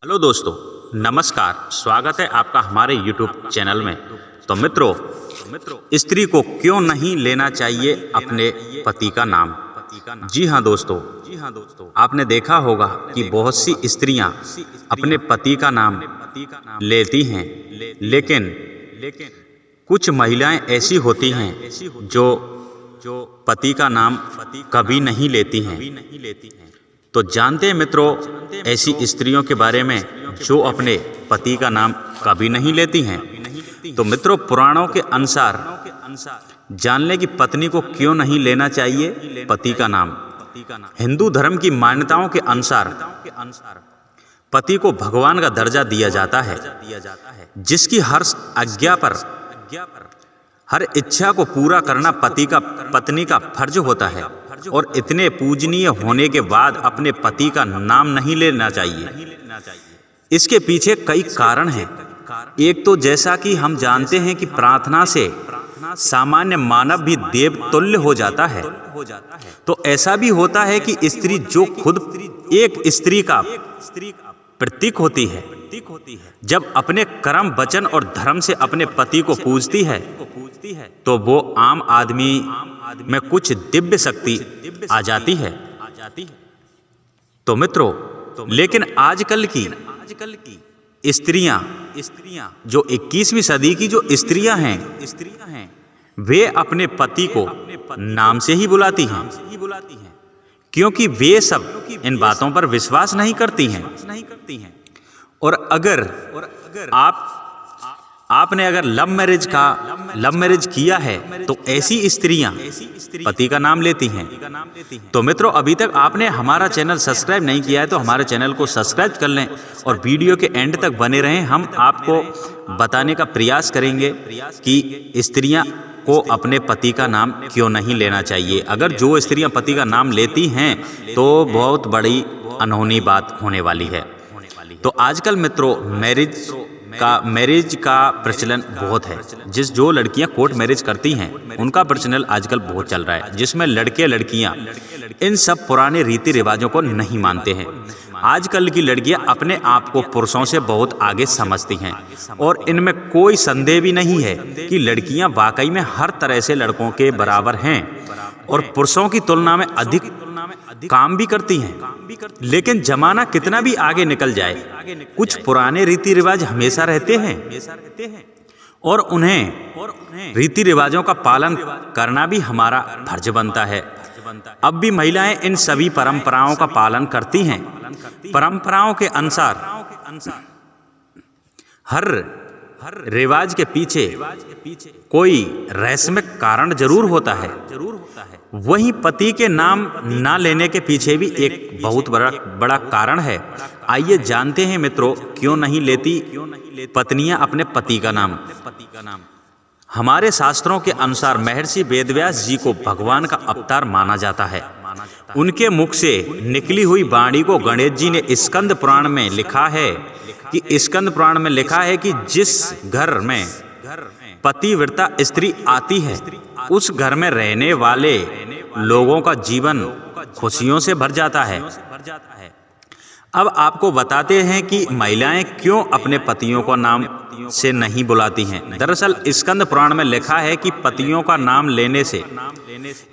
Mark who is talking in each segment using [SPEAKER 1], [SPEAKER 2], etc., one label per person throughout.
[SPEAKER 1] Hello दोस्तों, नमस्कार। स्वागत है आपका हमारे YouTube चैनल में। तो मित्रों, स्त्री को क्यों नहीं लेना चाहिए अपने पति का नाम? जी हाँ दोस्तों, आपने देखा होगा कि बहुत सी स्त्रियां अपने पति का नाम लेती हैं, लेकिन कुछ महिलाएं ऐसी होती हैं जो पति का नाम कभी नहीं लेती हैं। तो जानते हैं मित्रों ऐसी स्त्रियों के बारे में जो अपने पति का नाम कभी नहीं लेती हैं। तो मित्रों, पुराणों के अनुसार जान लें कि पत्नी को क्यों नहीं लेना चाहिए पति का नाम। हिंदू धर्म की मान्यताओं के अनुसार पति को भगवान का दर्जा दिया जाता है, जिसकी हर आज्ञा पर हर इच्छा को पूरा करना पत्नी का फर्ज होता है। और इतने पूजनीय होने के बाद अपने पति का नाम नहीं लेना चाहिए। इसके पीछे कई कारण हैं। एक तो जैसा कि हम जानते हैं कि प्रार्थना से सामान्य मानव भी देव तुल्य हो जाता है। तो ऐसा भी होता है कि स्त्री जो खुद एक स्त्री का प्रतीक होती है, जब अपने कर्म, वचन और धर्म से अपने पति को पूजती है तो वो आम आदमी में कुछ दिव्य शक्ति आ जाती है। तो मित्रों, लेकिन आजकल की स्त्रियां जो 21वीं सदी की जो स्त्रियां हैं, वे अपने पति को नाम से ही बुलाती हैं, क्योंकि वे सब इन बातों पर विश्वास नहीं करती हैं। और अगर आपने अगर लव मैरिज किया है तो ऐसी स्त्रियां पति का नाम लेती हैं। तो मित्रों, अभी तक आपने हमारा चैनल सब्सक्राइब नहीं किया है तो हमारे चैनल को सब्सक्राइब कर लें और वीडियो के एंड तक बने रहें। हम आपको बताने का प्रयास करेंगे कि स्त्रियां को अपने पति का नाम क्यों नहीं लेना चाहिए। अगर जो स्त्रियां पति का नाम लेती हैं तो बहुत बड़ी अनहोनी बात होने वाली है। तो आजकल मित्रों मैरिज का प्रचलन बहुत है। जो लड़कियां कोर्ट मैरिज करती हैं उनका प्रचलन आजकल बहुत चल रहा है, जिसमें लड़के लड़कियां इन सब पुराने रीति रिवाजों को नहीं मानते हैं। आजकल की लड़कियां अपने आप को पुरुषों से बहुत आगे समझती हैं और इनमें कोई संदेह भी नहीं है कि लड़कियां वाकई में हर तरह से लड़कों के बराबर हैं और पुरुषों की तुलना में अधिक काम भी करती हैं। लेकिन जमाना कितना भी आगे निकल जाए, कुछ पुराने रीति रिवाज हमेशा रहते हैं और उन्हें रीति रिवाजों का पालन करना भी हमारा फर्ज बनता है। अब भी महिलाएं इन सभी परंपराओं का पालन करती हैं। परंपराओं के अनुसार हर रिवाज के पीछे कोई रहस्यमय कारण जरूर होता है। वहीं पति के नाम ना लेने के पीछे भी एक बहुत बड़ा कारण है। आइए जानते हैं मित्रों, क्यों नहीं लेती पत्नियां अपने पति का नाम। हमारे शास्त्रों के अनुसार महर्षि वेदव्यास जी को भगवान का अवतार माना जाता है। उनके मुख से निकली हुई वाणी को गणेश जी ने स्कंद पुराण में लिखा है कि जिस घर में पतिव्रता स्त्री आती है उस घर में रहने वाले लोगों का जीवन खुशियों से भर जाता है। अब आपको बताते हैं कि महिलाएं क्यों अपने पतियों को नाम से नहीं बुलाती हैं। दरअसल स्कंद पुराण में लिखा है कि पतियों का नाम लेने से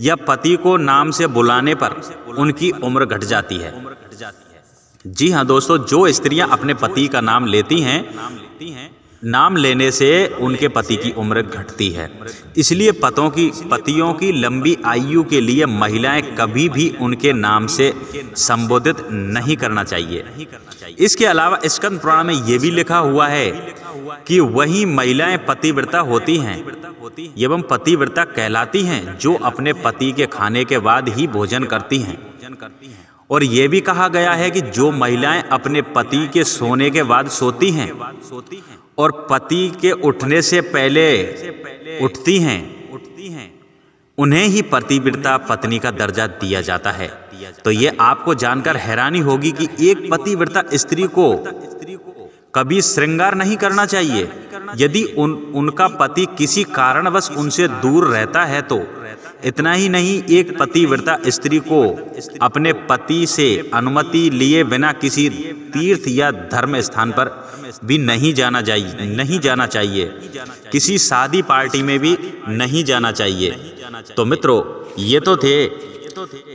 [SPEAKER 1] या पति को नाम से बुलाने पर उनकी उम्र घट जाती है। जी हाँ दोस्तों, जो स्त्रियां अपने पति का नाम लेती हैं, नाम लेने से उनके पति की उम्र घटती है। इसलिए पतियों की लंबी आयु के लिए महिलाएं कभी भी उनके नाम से संबोधित नहीं करना चाहिए। इसके अलावा स्कंद पुराण में यह भी लिखा हुआ है कि वही महिलाएं पतिव्रता होती हैं एवं पतिव्रता कहलाती हैं जो अपने पति के खाने के बाद ही भोजन करती हैं। और ये भी कहा गया है कि जो महिलाएं अपने पति के सोने के बाद सोती हैं और पति के उठने से पहले उठती हैं, उन्हें ही पतिव्रता पत्नी का दर्जा दिया जाता है। तो ये आपको जानकर हैरानी होगी कि एक पतिव्रता स्त्री को कभी श्रृंगार नहीं करना चाहिए। यदि उनका पति किसी कारणवश उनसे दूर रहता है इतना ही नहीं, एक पतिव्रता स्त्री को अपने पति से अनुमति लिए बिना किसी तीर्थ या धर्म स्थान पर भी नहीं जाना चाहिए, किसी शादी पार्टी में भी नहीं जाना चाहिए। तो मित्रों, ये तो थे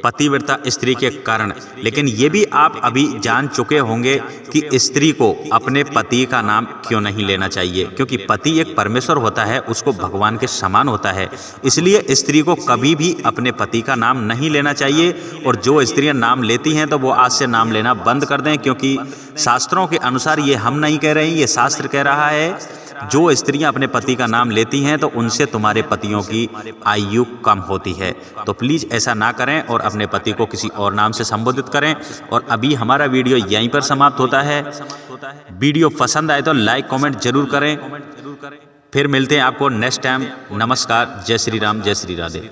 [SPEAKER 1] पतिव्रता स्त्री के कारण, लेकिन ये भी आप अभी जान चुके होंगे कि स्त्री को अपने पति का नाम क्यों नहीं लेना चाहिए, क्योंकि पति एक परमेश्वर होता है, उसको भगवान के समान होता है। इसलिए स्त्री को कभी भी अपने पति का नाम नहीं लेना चाहिए। और जो स्त्रियां नाम लेती हैं तो वो आज से नाम लेना बंद कर दें, क्योंकि शास्त्रों के अनुसार, ये हम नहीं कह रहे हैं, ये शास्त्र कह रहा है, जो स्त्रियां अपने पति का नाम लेती हैं तो उनसे तुम्हारे पतियों की आयु कम होती है। तो प्लीज़ ऐसा ना करें और अपने पति को किसी और नाम से संबोधित करें। और अभी हमारा वीडियो यहीं पर समाप्त होता है। वीडियो पसंद आए तो लाइक कमेंट जरूर करें। फिर मिलते हैं आपको नेक्स्ट टाइम। नमस्कार, जय श्री राम, जय श्री राधे।